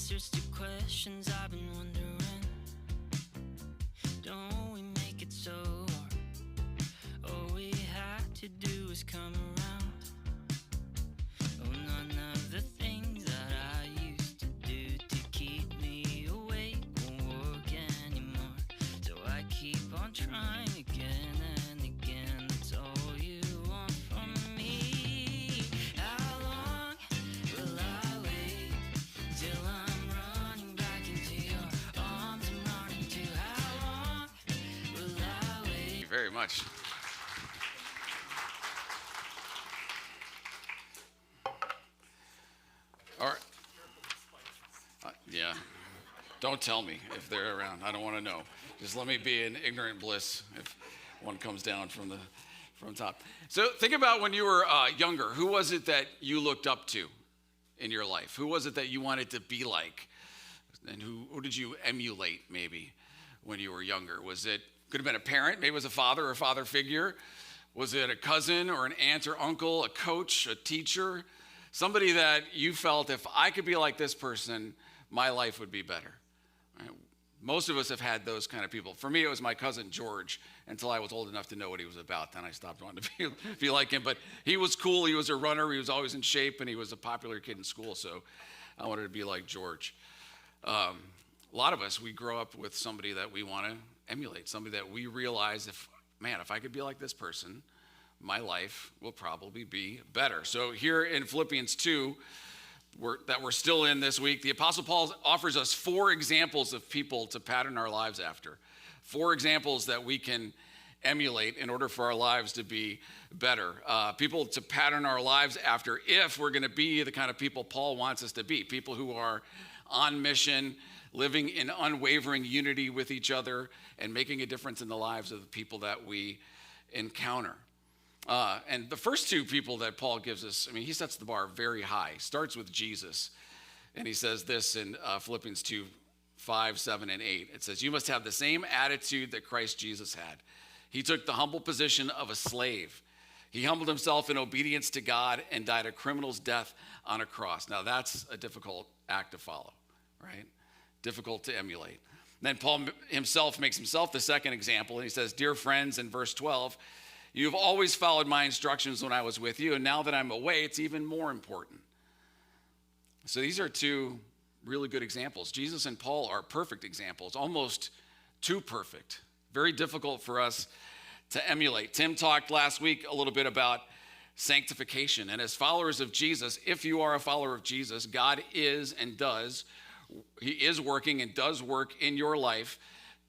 answers to questions I've been wondering. Don't we make it so hard? All we had to do was come around. Oh, none of the things that I used to do to keep me awake won't work anymore. So I keep on trying again and again. That's all you want from me. How long will I wait till I'm running back into your arms and running to? How long will I wait? Thank you very much. All right. Yeah. Don't tell me if they're around. I don't want to know. Just let me be in ignorant bliss if one comes down from top. So think about when you were younger. Who was it that you looked up to in your life? Who was it that you wanted to be like? And who did you emulate maybe when you were younger? Could have been a parent, maybe it was a father or a father figure. Was it a cousin or an aunt or uncle, a coach, a teacher? Somebody that you felt, if I could be like this person, my life would be better. Right? Most of us have had those kind of people. For me, it was my cousin George, until I was old enough to know what he was about. Then I stopped wanting to be like him. But he was cool. He was a runner. He was always in shape, and he was a popular kid in school. So I wanted to be like George. A lot of us, we grow up with somebody that we want to emulate, somebody that we realize, if I could be like this person, my life will probably be better. So here in Philippians 2, that we're still in this week, the Apostle Paul offers us 4 examples of people to pattern our lives after. 4 examples that we can emulate in order for our lives to be better. People to pattern our lives after if we're going to be the kind of people Paul wants us to be. People who are on mission, living in unwavering unity with each other, and making a difference in the lives of the people that we encounter. And the first 2 people that Paul gives us, he sets the bar very high. Starts with Jesus. And he says this in Philippians 2, 5, 7, and 8. It says, "You must have the same attitude that Christ Jesus had. He took the humble position of a slave. He humbled himself in obedience to God and died a criminal's death on a cross." Now that's a difficult act to follow, right? Difficult to emulate. Then Paul himself makes himself the second example. And he says, "Dear friends," in verse 12, "you've always followed my instructions when I was with you, and now that I'm away, it's even more important." So these are 2 really good examples. Jesus and Paul are perfect examples, almost too perfect. Very difficult for us to emulate. Tim talked last week a little bit about sanctification. And as followers of Jesus, if you are a follower of Jesus, God is He is working and does work in your life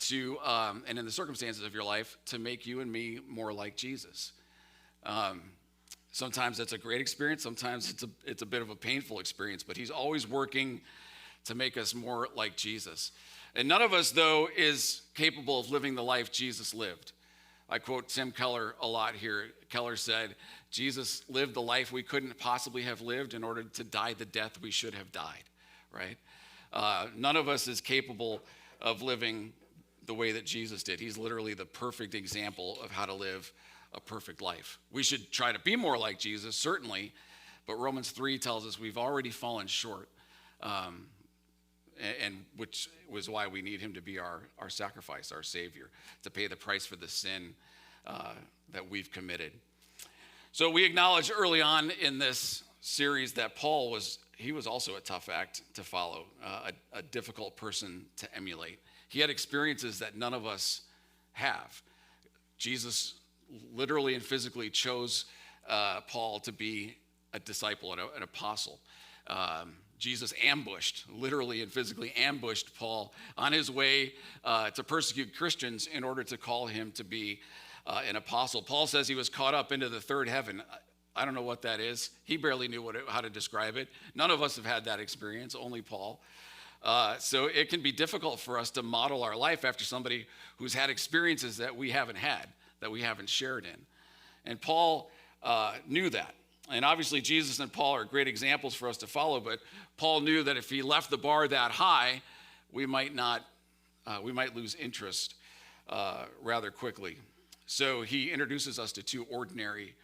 to, and in the circumstances of your life, to make you and me more like Jesus. Sometimes that's a great experience. Sometimes it's a bit of a painful experience, but he's always working to make us more like Jesus. And none of us, though, is capable of living the life Jesus lived. I quote Tim Keller a lot here. Keller said, "Jesus lived the life we couldn't possibly have lived in order to die the death we should have died," right? None of us is capable of living the way that Jesus did. He's literally the perfect example of how to live a perfect life. We should try to be more like Jesus, certainly, but Romans 3 tells us we've already fallen short, and which was why we need him to be our sacrifice, our Savior, to pay the price for the sin that we've committed. So we acknowledged early on in this series that Paul was also a tough act to follow, a difficult person to emulate. He had experiences that none of us have. Jesus literally and physically chose Paul to be a disciple and an apostle. Jesus literally and physically ambushed Paul on his way to persecute Christians in order to call him to be an apostle. Paul says he was caught up into the third heaven. I don't know what that is. He barely knew how to describe it. None of us have had that experience, only Paul. So it can be difficult for us to model our life after somebody who's had experiences that we haven't had, that we haven't shared in. And Paul knew that. And obviously Jesus and Paul are great examples for us to follow, but Paul knew that if he left the bar that high, we might lose interest rather quickly. So he introduces us to 2 ordinary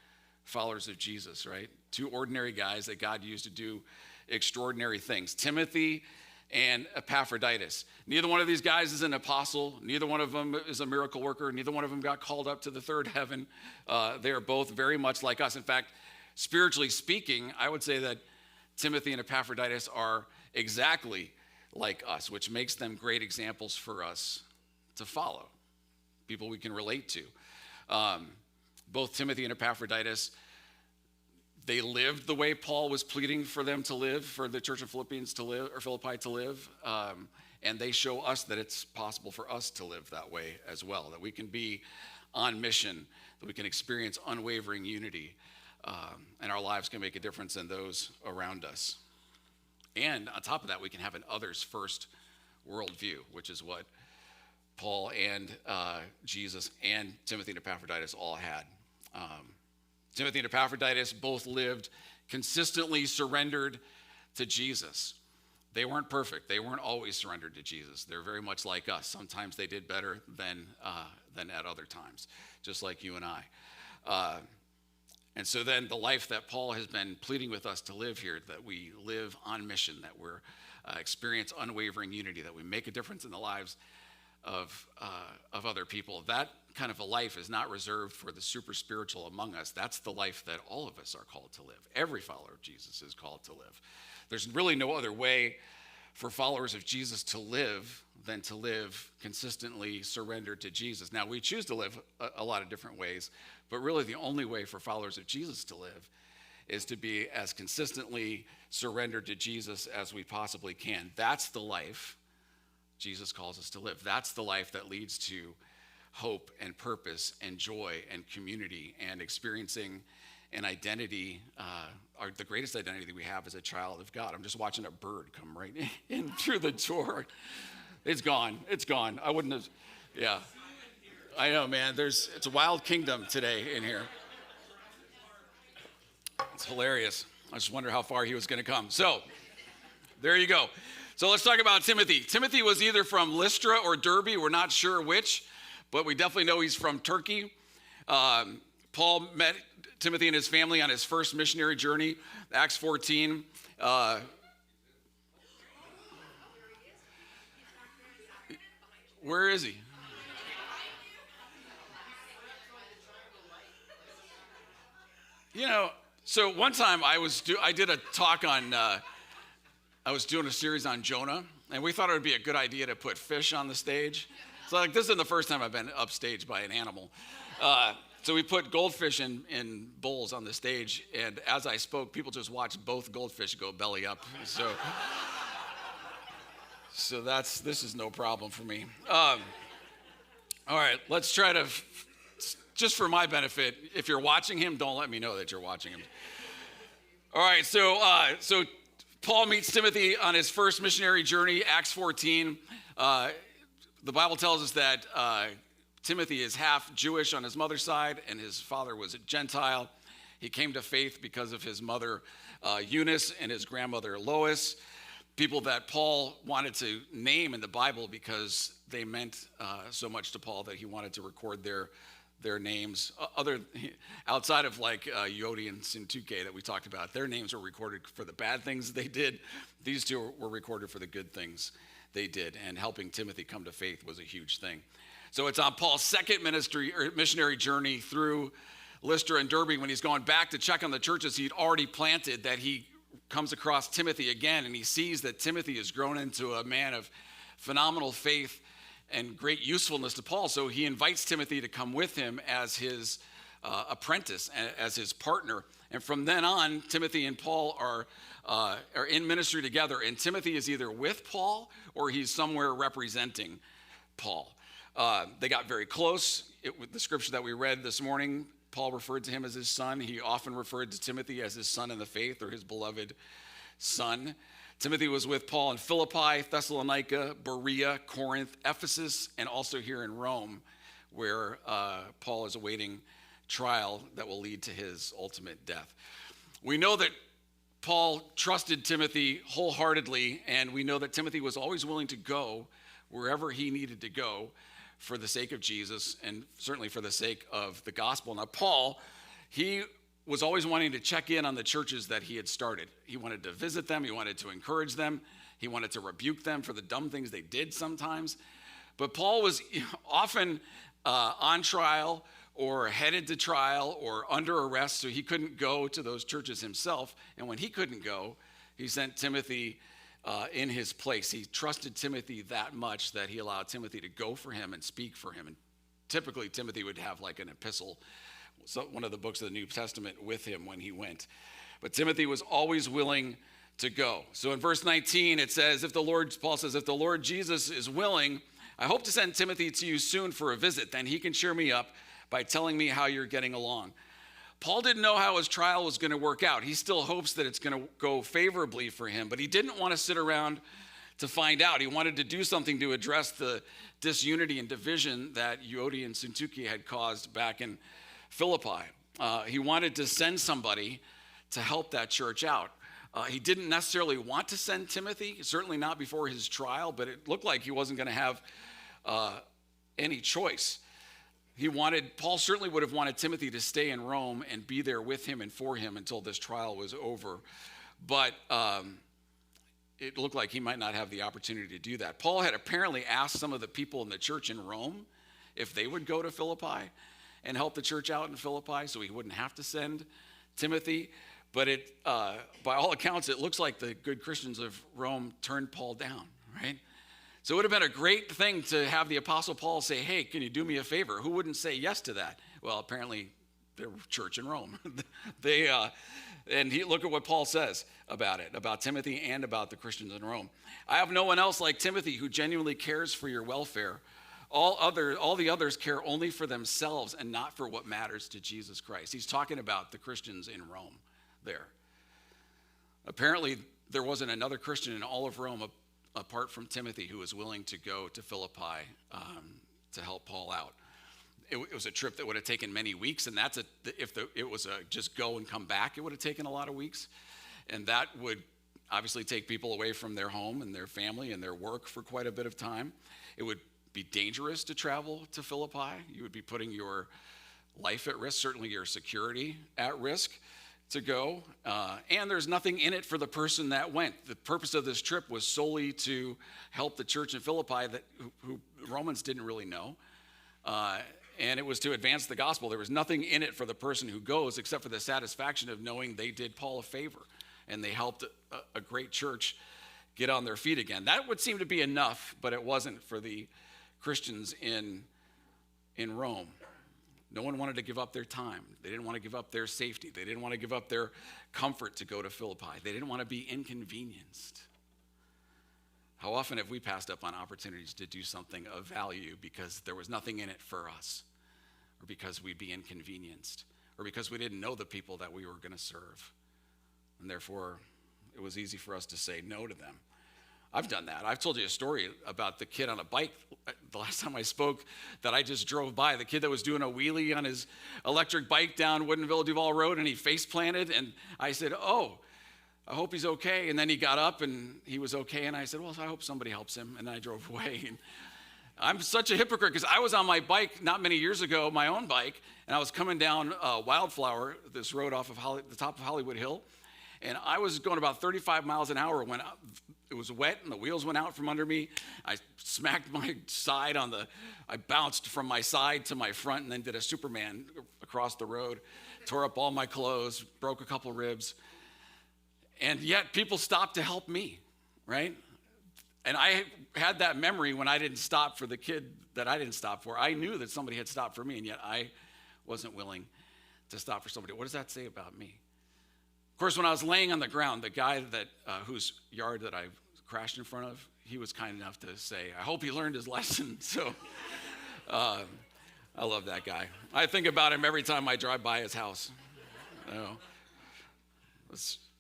followers of Jesus, right? 2 ordinary guys that God used to do extraordinary things. Timothy and Epaphroditus. Neither one of these guys is an apostle. Neither one of them is a miracle worker. Neither one of them got called up to the third heaven. They are both very much like us. In fact, spiritually speaking, I would say that Timothy and Epaphroditus are exactly like us, which makes them great examples for us to follow, people we can relate to. Both Timothy and Epaphroditus, they lived the way Paul was pleading for them to live, for the church of Philippians to live, or Philippi to live. And they show us that it's possible for us to live that way as well, that we can be on mission, that we can experience unwavering unity, and our lives can make a difference in those around us. And on top of that, we can have an others first worldview, which is what Paul and Jesus and Timothy and Epaphroditus all had. Timothy and Epaphroditus both lived consistently surrendered to Jesus. They weren't perfect. They weren't always surrendered to Jesus. They're very much like us. Sometimes they did better than at other times, just like you and I. And so then the life that Paul has been pleading with us to live here, that we live on mission, that we're experience unwavering unity, that we make a difference in the lives of other people. That kind of a life is not reserved for the super spiritual among us. That's the life that all of us are called to live. Every follower of Jesus is called to live. There's really no other way for followers of Jesus to live than to live consistently surrendered to Jesus. Now, we choose to live a lot of different ways, but really the only way for followers of Jesus to live is to be as consistently surrendered to Jesus as we possibly can. That's the life Jesus calls us to live. That's the life that leads to hope and purpose and joy and community and experiencing an identity, the greatest identity that we have as a child of God. I'm just watching a bird come right in through the door. It's gone. It's gone. I wouldn't have, yeah. I know, man. It's a wild kingdom today in here. It's hilarious. I just wonder how far he was going to come. So, there you go. So let's talk about Timothy. Timothy was either from Lystra or Derbe. We're not sure which, but we definitely know he's from Turkey. Paul met Timothy and his family on his first missionary journey, Acts 14. Where is he? You know, so one time I did a talk on, I was doing a series on Jonah, and we thought it would be a good idea to put fish on the stage. So like, this isn't the first time I've been upstaged by an animal. So we put goldfish in bowls on the stage, and as I spoke, people just watched both goldfish go belly up. So this is no problem for me. All right, let's try to, just for my benefit, if you're watching him, don't let me know that you're watching him. All right, so Paul meets Timothy on his first missionary journey, Acts 14. The Bible tells us that Timothy is half Jewish on his mother's side, and his father was a Gentile. He came to faith because of his mother Eunice and his grandmother Lois, people that Paul wanted to name in the Bible because they meant so much to Paul that he wanted to record their names. Outside of like Yodi and Syntyche that we talked about, their names were recorded for the bad things they did. These two were recorded for the good things they did, and helping Timothy come to faith was a huge thing. So it's on Paul's second missionary journey through Lystra and Derbe, when he's going back to check on the churches he'd already planted, that he comes across Timothy again, and he sees that Timothy has grown into a man of phenomenal faith and great usefulness to Paul. So he invites Timothy to come with him as his apprentice, as his partner. And from then on, Timothy and Paul are in ministry together. And Timothy is either with Paul or he's somewhere representing Paul. They got very close. With the scripture that we read this morning, Paul referred to him as his son. He often referred to Timothy as his son in the faith, or his beloved son. Timothy was with Paul in Philippi, Thessalonica, Berea, Corinth, Ephesus, and also here in Rome, where Paul is awaiting trial that will lead to his ultimate death. We know that Paul trusted Timothy wholeheartedly, and we know that Timothy was always willing to go wherever he needed to go for the sake of Jesus, and certainly for the sake of the gospel. Now, Paul, he was always wanting to check in on the churches that he had started. He wanted to visit them. He wanted to encourage them. He wanted to rebuke them for the dumb things they did sometimes. But Paul was often on trial or headed to trial or under arrest, so he couldn't go to those churches himself. And when he couldn't go, he sent Timothy in his place. He trusted Timothy that much that he allowed Timothy to go for him and speak for him. And typically, Timothy would have like an epistle, one of the books of the New Testament with him when he went. But Timothy was always willing to go. So in verse 19, it says, Paul says, if the Lord Jesus is willing, I hope to send Timothy to you soon for a visit. Then he can cheer me up by telling me how you're getting along. Paul didn't know how his trial was going to work out. He still hopes that it's going to go favorably for him, but he didn't want to sit around to find out. He wanted to do something to address the disunity and division that Euodia and Syntyche had caused back in Philippi. He wanted to send somebody to help that church out. He didn't necessarily want to send Timothy, certainly not before his trial, but it looked like he wasn't going to have any choice. Paul certainly would have wanted Timothy to stay in Rome and be there with him and for him until this trial was over. But it looked like he might not have the opportunity to do that. Paul had apparently asked some of the people in the church in Rome if they would go to Philippi and help the church out in Philippi so he wouldn't have to send Timothy. But by all accounts, it looks like the good Christians of Rome turned Paul down, right? So it would have been a great thing to have the Apostle Paul say, hey, can you do me a favor? Who wouldn't say yes to that? Well, apparently, the church in Rome. Look at what Paul says about it, about Timothy and about the Christians in Rome. I have no one else like Timothy who genuinely cares for your welfare. All the others care only for themselves and not for what matters to Jesus Christ. He's talking about the Christians in Rome there. Apparently, there wasn't another Christian in all of Rome apart from Timothy who was willing to go to Philippi to help Paul out. It was a trip that would have taken many weeks, and it was just go and come back, it would have taken a lot of weeks. And that would obviously take people away from their home and their family and their work for quite a bit of time. It would be dangerous to travel to Philippi. You would be putting your life at risk, certainly your security at risk to go. And there's nothing in it for the person that went. The purpose of this trip was solely to help the church in Philippi who Romans didn't really know. And it was to advance the gospel. There was nothing in it for the person who goes except for the satisfaction of knowing they did Paul a favor and they helped a great church get on their feet again. That would seem to be enough, but it wasn't for the Christians in Rome. No one wanted to give up their time. They didn't want to give up their safety. They didn't want to give up their comfort to go to Philippi. They didn't want to be inconvenienced. How often have we passed up on opportunities to do something of value because there was nothing in it for us, or because we'd be inconvenienced, or because we didn't know the people that we were going to serve, and therefore it was easy for us to say no to them. I've done that. I've told you a story about the kid on a bike the last time I spoke that I just drove by. The kid that was doing a wheelie on his electric bike down Woodinville Duval Road, and he face planted, and I said, oh, I hope he's okay. And then he got up and he was okay. And I said, well, I hope somebody helps him. And I drove away. And I'm such a hypocrite because I was on my bike not many years ago, my own bike, and I was coming down Wildflower, this road off of the top of Hollywood Hill. And I was going about 35 miles an hour when it was wet and the wheels went out from under me. I smacked my side I bounced from my side to my front and then did a Superman across the road, tore up all my clothes, broke a couple ribs. And yet people stopped to help me, right? And I had that memory when I didn't stop for the kid that I didn't stop for. I knew that somebody had stopped for me, and yet I wasn't willing to stop for somebody. What does that say about me? Of course, when I was laying on the ground, the guy whose yard that I crashed in front of, he was kind enough to say, I hope he learned his lesson. So I love that guy. I think about him every time I drive by his house.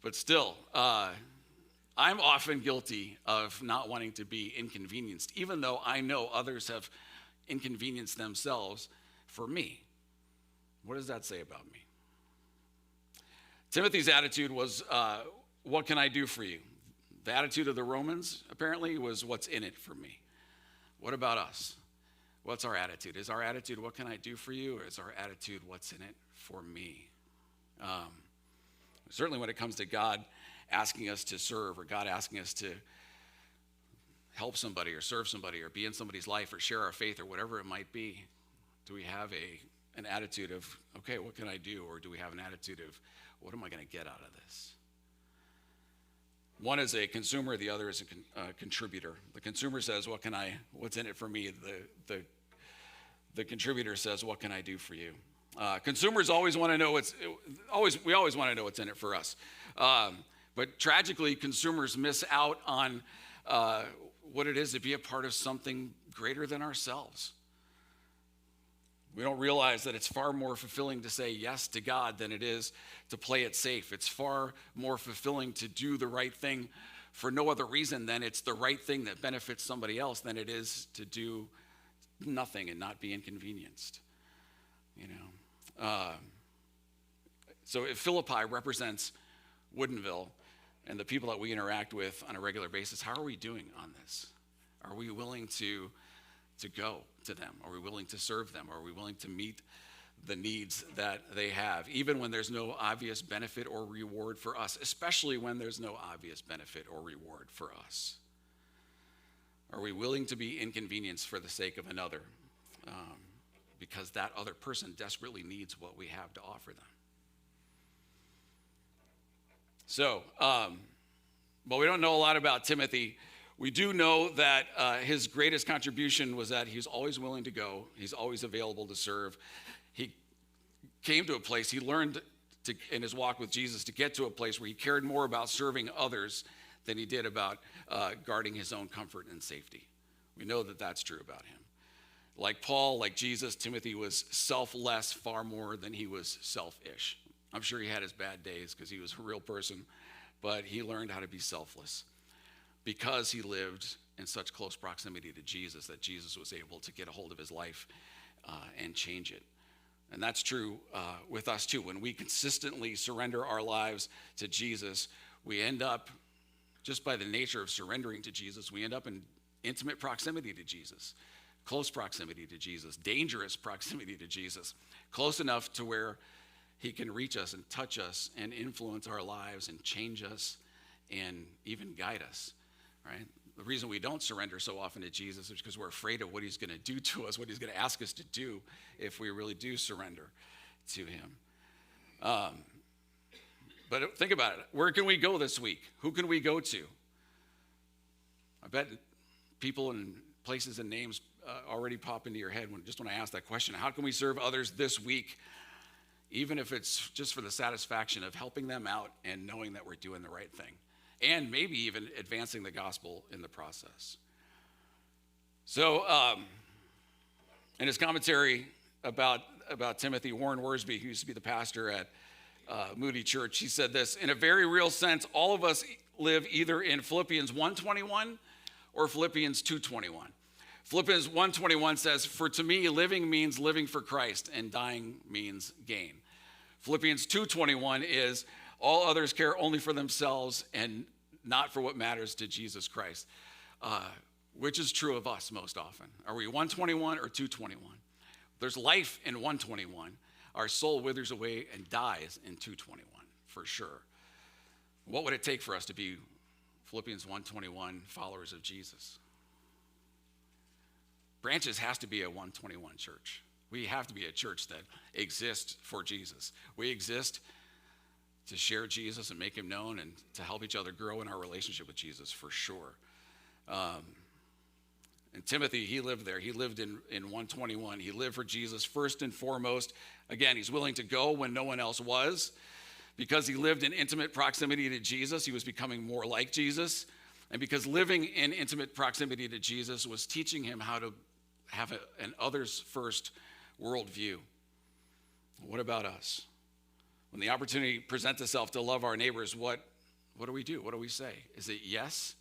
But still, I'm often guilty of not wanting to be inconvenienced, even though I know others have inconvenienced themselves for me. What does that say about me? Timothy's attitude was, what can I do for you? The attitude of the Romans, apparently, was what's in it for me. What about us? What's our attitude? Is our attitude, what can I do for you? Or is our attitude, what's in it for me? Certainly when it comes to God asking us to serve or God asking us to help somebody or serve somebody or be in somebody's life or share our faith or whatever it might be? Do we have an attitude of, okay, what can I do? Or do we have an attitude of, what am I going to get out of this? One is a consumer, the other is a contributor. The consumer says, what's in it for me? The contributor says, what can I do for you? Consumers always want to know we always want to know what's in it for us. But tragically, consumers miss out on what it is to be a part of something greater than ourselves. We don't realize that it's far more fulfilling to say yes to God than it is to play it safe. It's far more fulfilling to do the right thing for no other reason than it's the right thing that benefits somebody else than it is to do nothing and not be inconvenienced. So if Philippi represents Woodinville and the people that we interact with on a regular basis, how are we doing on this? Are we willing to go to them? Are we willing to serve them? Are we willing to meet the needs that they have, even when there's no obvious benefit or reward for us, especially when there's no obvious benefit or reward for us? Are we willing to be inconvenienced for the sake of another, because that other person desperately needs what we have to offer them? So, but we don't know a lot about Timothy. We do know that his greatest contribution was that he's always willing to go. He's always available to serve. He came to a place, he learned in his walk with Jesus to get to a place where he cared more about serving others than he did about guarding his own comfort and safety. We know that that's true about him. Like Paul, like Jesus, Timothy was selfless far more than he was selfish. I'm sure he had his bad days because he was a real person, but he learned how to be selfless because he lived in such close proximity to Jesus that Jesus was able to get a hold of his life and change it. And that's true with us too. When we consistently surrender our lives to Jesus, we end up, just by the nature of surrendering to Jesus, we end up in intimate proximity to Jesus, close proximity to Jesus, dangerous proximity to Jesus, close enough to where he can reach us and touch us and influence our lives and change us and even guide us, right? The reason we don't surrender so often to Jesus is because we're afraid of what he's going to do to us, what he's going to ask us to do if we really do surrender to him. But think about it. Where can we go this week? Who can we go to? I bet people and places and names already pop into your head when I ask that question. How can we serve others this week, even if it's just for the satisfaction of helping them out and knowing that we're doing the right thing, and maybe even advancing the gospel in the process? So in his commentary about Timothy, Warren Worsby, who used to be the pastor at Moody Church, he said this: in a very real sense, all of us live either in Philippians 1:21 or Philippians 2:21. Philippians 1:21 says, "For to me, living means living for Christ, and dying means gain." Philippians 2:21 is, all others care only for themselves and not for what matters to Jesus Christ. Which is true of us most often. Are we 1:21 or 2:21? There's life in 1:21. Our soul withers away and dies in 2:21, for sure. What would it take for us to be Philippians 1:21 followers of Jesus? Branches has to be a 1:21 church. We have to be a church that exists for Jesus. We exist to share Jesus and make him known and to help each other grow in our relationship with Jesus, for sure. And Timothy, he lived there. He lived in 1:21. He lived for Jesus first and foremost. Again, he's willing to go when no one else was. Because he lived in intimate proximity to Jesus, he was becoming more like Jesus. And because living in intimate proximity to Jesus was teaching him how to have an others-first worldview. What about us? When the opportunity presents itself to love our neighbors, what do we do? What do we say? Is it yes,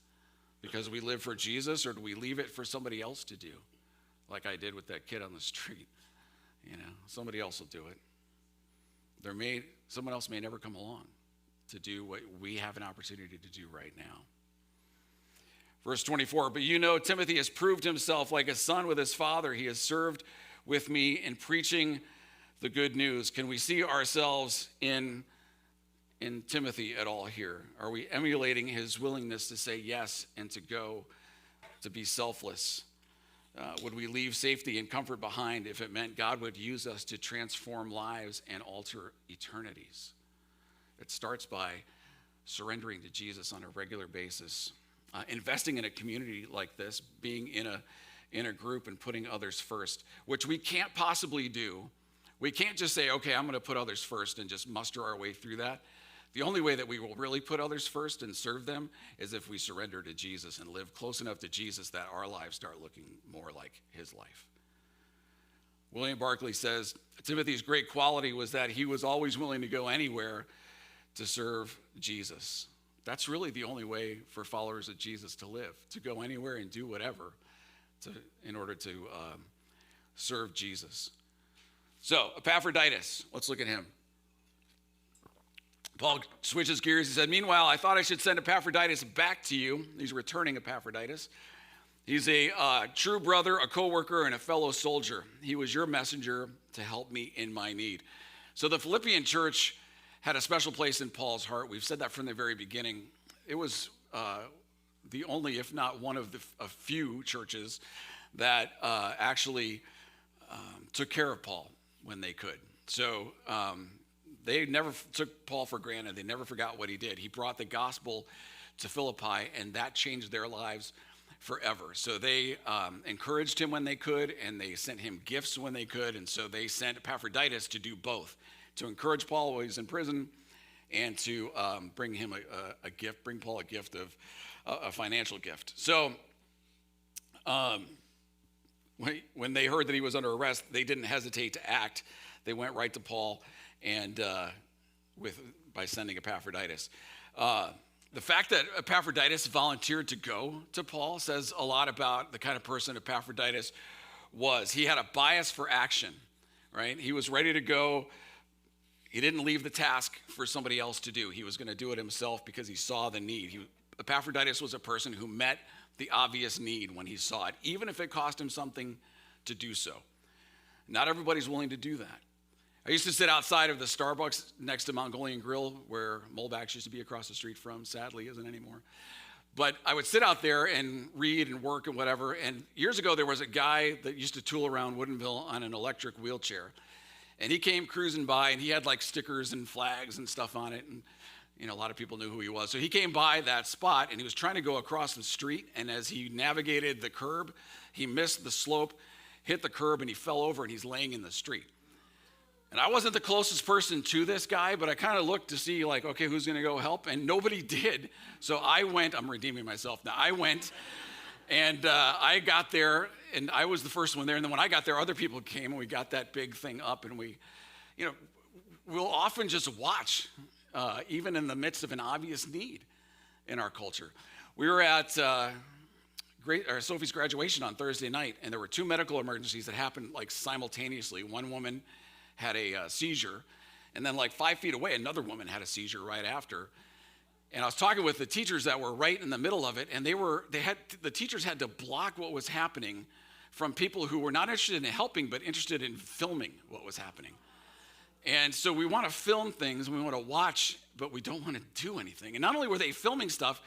because we live for Jesus, or do we leave it for somebody else to do? Like I did with that kid on the street. Somebody else will do it. Someone else may never come along to do what we have an opportunity to do right now. Verse 24, "But Timothy has proved himself like a son with his father. He has served with me in preaching the good news." Can we see ourselves in Timothy at all here? Are we emulating his willingness to say yes and to go to be selfless? Would we leave safety and comfort behind if it meant God would use us to transform lives and alter eternities? It starts by surrendering to Jesus on a regular basis, investing in a community like this, being in a group and putting others first, which we can't possibly do. We can't just say, okay, I'm going to put others first and just muster our way through that. The only way that we will really put others first and serve them is if we surrender to Jesus and live close enough to Jesus that our lives start looking more like his life. William Barclay says, Timothy's great quality was that he was always willing to go anywhere to serve Jesus. That's really the only way for followers of Jesus to live, to go anywhere and do whatever in order to serve Jesus. So, Epaphroditus, let's look at him. Paul switches gears. He said, meanwhile, I thought I should send Epaphroditus back to you. He's returning Epaphroditus. He's a true brother, a co-worker, and a fellow soldier. He was your messenger to help me in my need. So the Philippian church had a special place in Paul's heart. We've said that from the very beginning. It was the only, if not one of a few churches that actually took care of Paul when they could. So they never took Paul for granted. They never forgot what he did. He brought the gospel to Philippi, and that changed their lives forever. So they encouraged him when they could, and they sent him gifts when they could. And so they sent Epaphroditus to do both, to encourage Paul while he's in prison, and to bring him a gift, bring Paul a gift of a financial gift. So when they heard that he was under arrest, they didn't hesitate to act. They went right to Paul and by sending Epaphroditus. The fact that Epaphroditus volunteered to go to Paul says a lot about the kind of person Epaphroditus was. He had a bias for action, right? He was ready to go. He didn't leave the task for somebody else to do. He was going to do it himself because he saw the need. Epaphroditus was a person who met the obvious need when he saw it, even if it cost him something to do so. Not everybody's willing to do that. I used to sit outside of the Starbucks next to Mongolian Grill, where Molbach's used to be across the street from. Sadly, isn't anymore. But I would sit out there and read and work and whatever. And years ago, there was a guy that used to tool around Woodinville on an electric wheelchair. And he came cruising by, and he had like stickers and flags and stuff on it. And a lot of people knew who he was. So he came by that spot, and he was trying to go across the street. And as he navigated the curb, he missed the slope, hit the curb, and he fell over, and he's laying in the street. And I wasn't the closest person to this guy, but I kind of looked to see, like, okay, who's going to go help? And nobody did. So I went. I'm redeeming myself now. I went, and I got there, and I was the first one there. And then when I got there, other people came, and we got that big thing up. And we'll often just watch, even in the midst of an obvious need in our culture. We were at Sophie's graduation on Thursday night, and there were two medical emergencies that happened like simultaneously. One woman had a seizure, and then like 5 feet away, another woman had a seizure right after. And I was talking with the teachers that were right in the middle of it, and the teachers had to block what was happening from people who were not interested in helping, but interested in filming what was happening. And so we want to film things, and we want to watch, but we don't want to do anything. And not only were they filming stuff,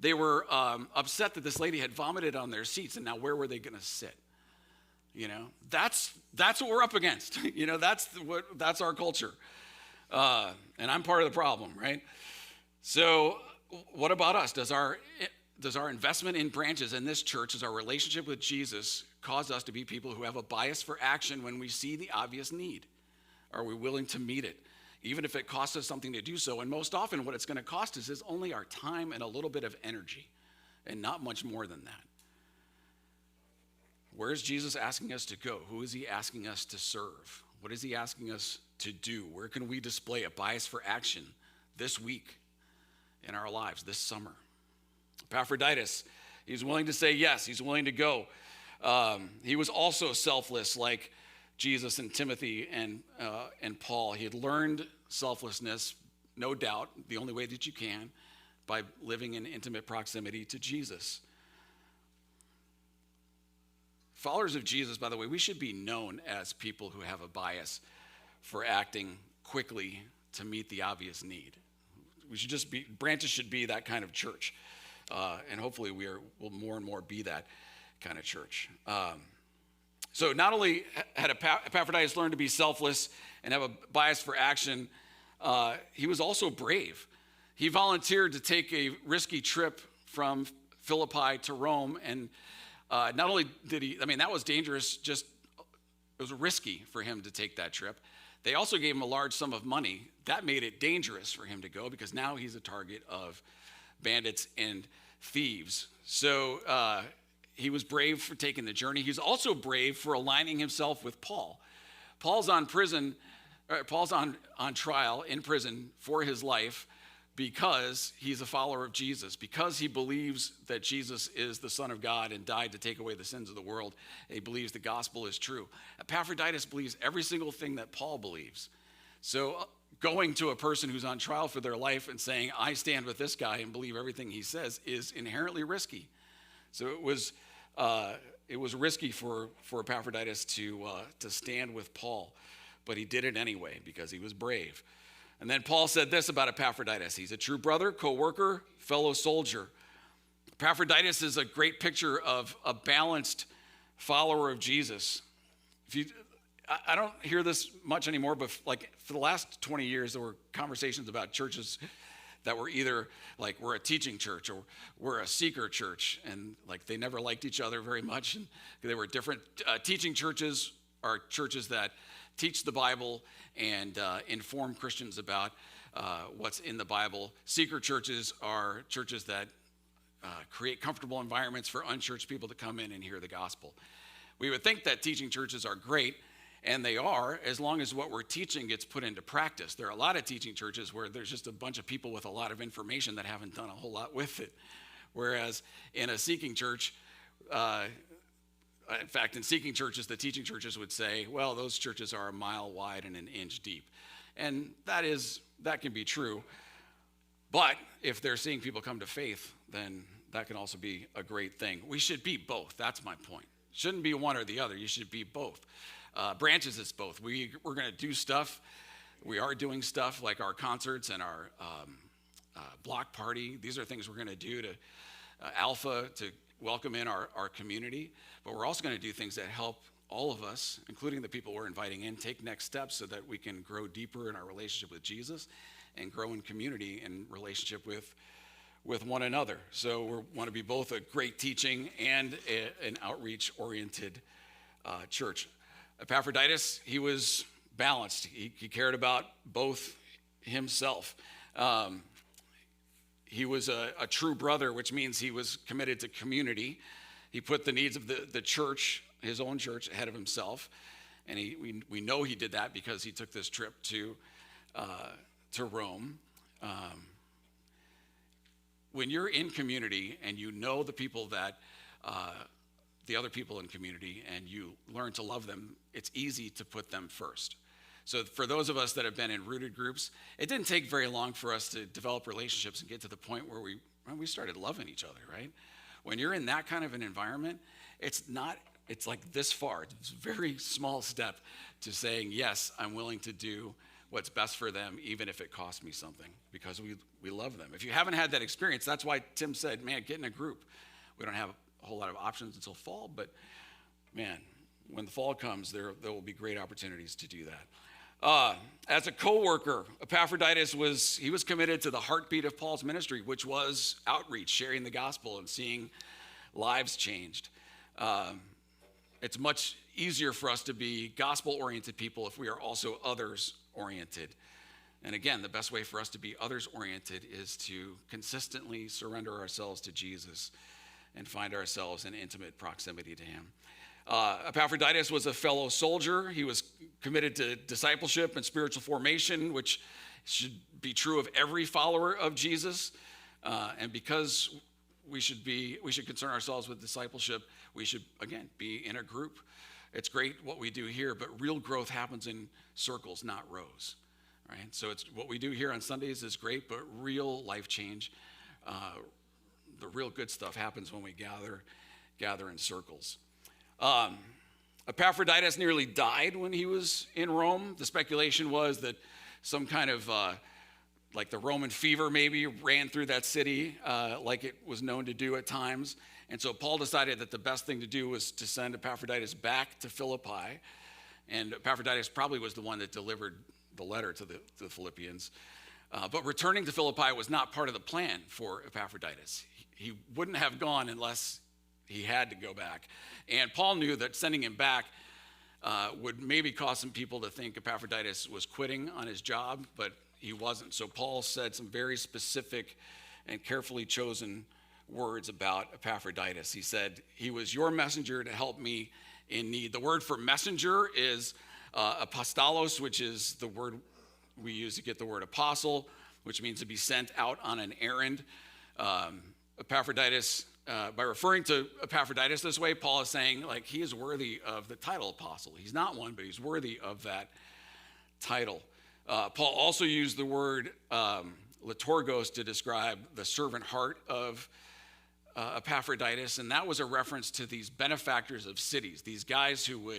they were upset that this lady had vomited on their seats, and now where were they going to sit? That's what we're up against. That's our culture. And I'm part of the problem, right? So what about us? Does our investment in branches in this church, does our relationship with Jesus cause us to be people who have a bias for action when we see the obvious need? Are we willing to meet it, even if it costs us something to do so? And most often what it's going to cost us is only our time and a little bit of energy, and not much more than that. Where is Jesus asking us to go? Who is he asking us to serve? What is he asking us to do? Where can we display a bias for action this week in our lives, this summer? Epaphroditus, he's willing to say yes. He's willing to go. He was also selfless like Jesus and Timothy and Paul. He had learned selflessness, no doubt, the only way that you can, by living in intimate proximity to Jesus. Followers of Jesus, by the way, we should be known as people who have a bias for acting quickly to meet the obvious need. Branches should be that kind of church. and hopefully will more and more be that kind of church. So not only had Epaphroditus learned to be selfless and have a bias for action, he was also brave. He volunteered to take a risky trip from Philippi to Rome, and not only did he, that was dangerous, it was risky for him to take that trip. They also gave him a large sum of money. That made it dangerous for him to go because now he's a target of bandits and thieves. So he was brave for taking the journey. He's also brave for aligning himself with Paul. Paul's on trial in prison for his life because he's a follower of Jesus, because he believes that Jesus is the Son of God and died to take away the sins of the world. He believes the gospel is true. Epaphroditus believes every single thing that Paul believes. So going to a person who's on trial for their life and saying, I stand with this guy and believe everything he says, is inherently risky. So it was risky for Epaphroditus to stand with Paul, but he did it anyway because he was brave. And then Paul said this about Epaphroditus: he's a true brother, co-worker, fellow soldier. Epaphroditus is a great picture of a balanced follower of Jesus. I don't hear this much anymore, but like for the last 20 years, there were conversations about churches that were either like, we're a teaching church or we're a seeker church, and like they never liked each other very much, and they were different. Teaching churches are churches that teach the Bible and inform Christians about what's in the Bible. Seeker churches are churches that create comfortable environments for unchurched people to come in and hear the gospel. We would think that teaching churches are great, and they are, as long as what we're teaching gets put into practice. There are a lot of teaching churches where there's just a bunch of people with a lot of information that haven't done a whole lot with it. Whereas in a seeking church, in fact, in seeking churches, the teaching churches would say, well, those churches are a mile wide and an inch deep. And that can be true. But if they're seeing people come to faith, then that can also be a great thing. We should be both. That's my point. Shouldn't be one or the other. You should be both. Branches is both. We're going to do stuff. We are doing stuff like our concerts and our block party. These are things we're going to do to Alpha, to welcome in our community. But we're also going to do things that help all of us, including the people we're inviting in, take next steps so that we can grow deeper in our relationship with Jesus and grow in community and relationship with one another. So we want to be both a great teaching and an outreach-oriented church. Epaphroditus, he was balanced. He cared about both himself. He was a true brother, which means he was committed to community. He put the needs of the church, his own church, ahead of himself. And we know he did that because he took this trip to Rome. When you're in community and you know the people that, the other people in community, and you learn to love them, it's easy to put them first. So for those of us that have been in rooted groups, it didn't take very long for us to develop relationships and get to the point where we started loving each other, right? When you're in that kind of an environment, it's like this far. It's a very small step to saying, yes, I'm willing to do what's best for them, even if it costs me something, because we love them. If you haven't had that experience, that's why Tim said, man, get in a group. We don't have a whole lot of options until fall, but man, when the fall comes, there will be great opportunities to do that. As a co-worker, Epaphroditus was committed to the heartbeat of Paul's ministry, which was outreach, sharing the gospel and seeing lives changed. It's much easier for us to be gospel-oriented people if we are also others-oriented. And again, the best way for us to be others-oriented is to consistently surrender ourselves to Jesus and find ourselves in intimate proximity to him. Epaphroditus was a fellow soldier. He was committed to discipleship and spiritual formation, which should be true of every follower of Jesus. And because we should concern ourselves with discipleship, we should, again, be in a group. It's great what we do here, but real growth happens in circles, not rows, right? So it's what we do here on Sundays is great, but real life change, the real good stuff happens when we gather in circles. Epaphroditus nearly died when he was in Rome. The speculation was that some kind of like the Roman fever maybe ran through that city like it was known to do at times. And so Paul decided that the best thing to do was to send Epaphroditus back to Philippi. And Epaphroditus probably was the one that delivered the letter to the Philippians. But returning to Philippi was not part of the plan for Epaphroditus. He wouldn't have gone unless he had to go back. And Paul knew that sending him back would maybe cause some people to think Epaphroditus was quitting on his job, but he wasn't. So Paul said some very specific and carefully chosen words about Epaphroditus. He said, he was your messenger to help me in need. The word for messenger is apostolos, which is the word we use to get the word apostle, which means to be sent out on an errand. Epaphroditus, by referring to Epaphroditus this way, Paul is saying, like, he is worthy of the title apostle. He's not one, but he's worthy of that title. Paul also used the word liturgos to describe the servant heart of Epaphroditus, and that was a reference to these benefactors of cities, these guys who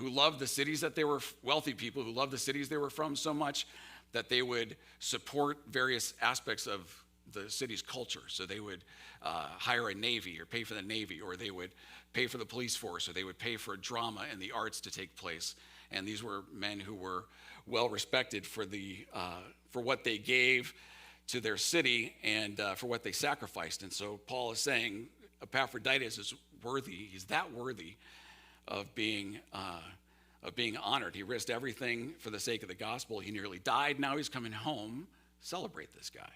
loved the cities that they were, wealthy people who loved the cities they were from so much that they would support various aspects of the city's culture. So they would hire a navy or pay for the navy, or they would pay for the police force, or they would pay for drama and the arts to take place. And these were men who were well respected for what they gave to their city and for what they sacrificed. And so Paul is saying Epaphroditus is worthy. He's that worthy of being honored. He risked everything for the sake of the gospel. He nearly died. Now he's coming home. Celebrate this guy.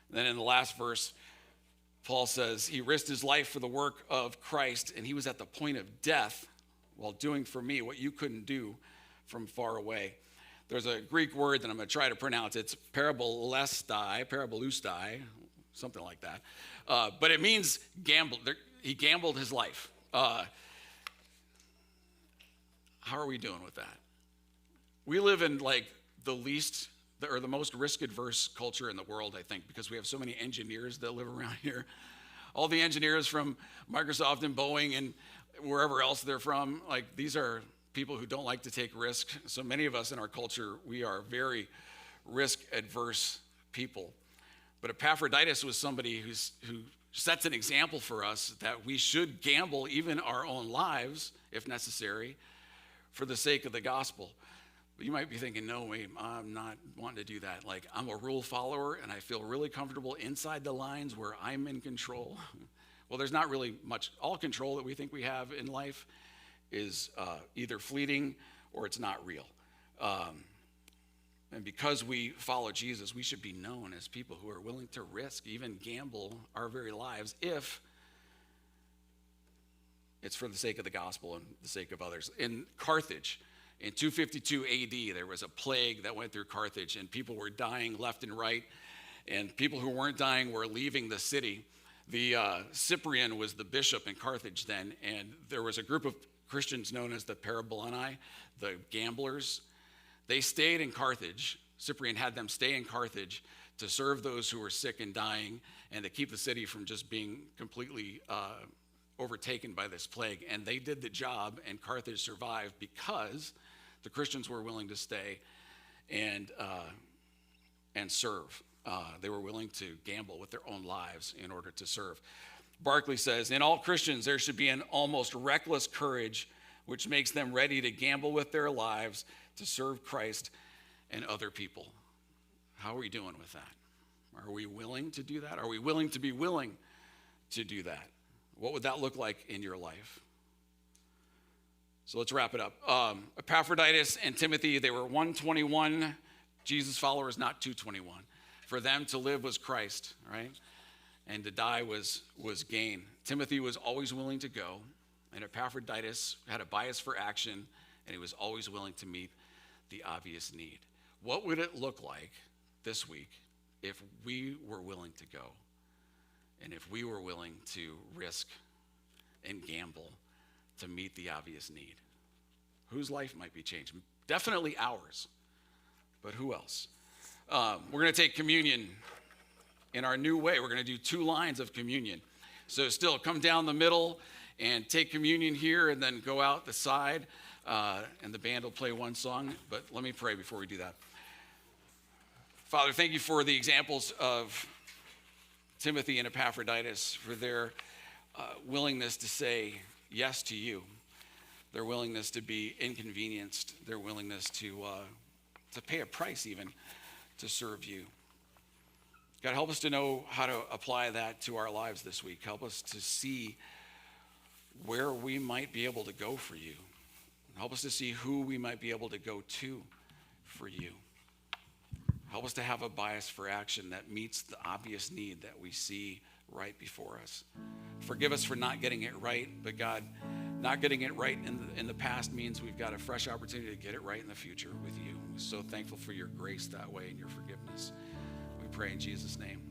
And then in the last verse, Paul says he risked his life for the work of Christ, and he was at the point of death while doing for me what you couldn't do from far away. There's a Greek word that I'm going to try to pronounce. It's parabolustai, something like that. But it means gamble. He gambled his life. How are we doing with that? We live in like the most risk-adverse culture in the world, I think, because we have so many engineers that live around here. All the engineers from Microsoft and Boeing and wherever else they're from, like these are people who don't like to take risk. So many of us in our culture, we are very risk-adverse people. But Epaphroditus was somebody who sets an example for us that we should gamble even our own lives, if necessary, for the sake of the gospel. But you might be thinking, no, wait, I'm not wanting to do that. Like, I'm a rule follower, and I feel really comfortable inside the lines where I'm in control. Well, there's not really much. All control that we think we have in life is either fleeting or it's not real. And because we follow Jesus, we should be known as people who are willing to risk, even gamble our very lives if it's for the sake of the gospel and the sake of others. In Carthage, in 252 AD, there was a plague that went through Carthage, and people were dying left and right, and people who weren't dying were leaving the city. The Cyprian was the bishop in Carthage then, and there was a group of Christians known as the Parabolani, the gamblers. They stayed in Carthage. Cyprian had them stay in Carthage to serve those who were sick and dying and to keep the city from just being completely overtaken by this plague. And they did the job, and Carthage survived because the Christians were willing to stay and serve. They were willing to gamble with their own lives in order to serve. Barclay says, in all Christians, there should be an almost reckless courage which makes them ready to gamble with their lives to serve Christ and other people. How are we doing with that? Are we willing to do that? Are we willing to be willing to do that? What would that look like in your life? So let's wrap it up. Epaphroditus and Timothy, they were 121 Jesus followers, not 221. For them to live was Christ, right? And to die was gain. Timothy was always willing to go, and Epaphroditus had a bias for action, and he was always willing to meet the obvious need. What would it look like this week if we were willing to go, and if we were willing to risk and gamble to meet the obvious need? Whose life might be changed? Definitely ours, but who else? We're going to take communion in our new way. We're going to do 2 lines of communion. So still come down the middle and take communion here and then go out the side. And the band will play one song. But let me pray before we do that. Father, thank you for the examples of Timothy and Epaphroditus, for their willingness to say yes to you, their willingness to be inconvenienced, their willingness to pay a price even to serve you. God, help us to know how to apply that to our lives this week. Help us to see where we might be able to go for you. Help us to see who we might be able to go to for you. Help us to have a bias for action that meets the obvious need that we see right before us. Forgive us for not getting it right, but God, not getting it right in the past means we've got a fresh opportunity to get it right in the future with you. We're so thankful for your grace that way and your forgiveness. We pray in Jesus' name.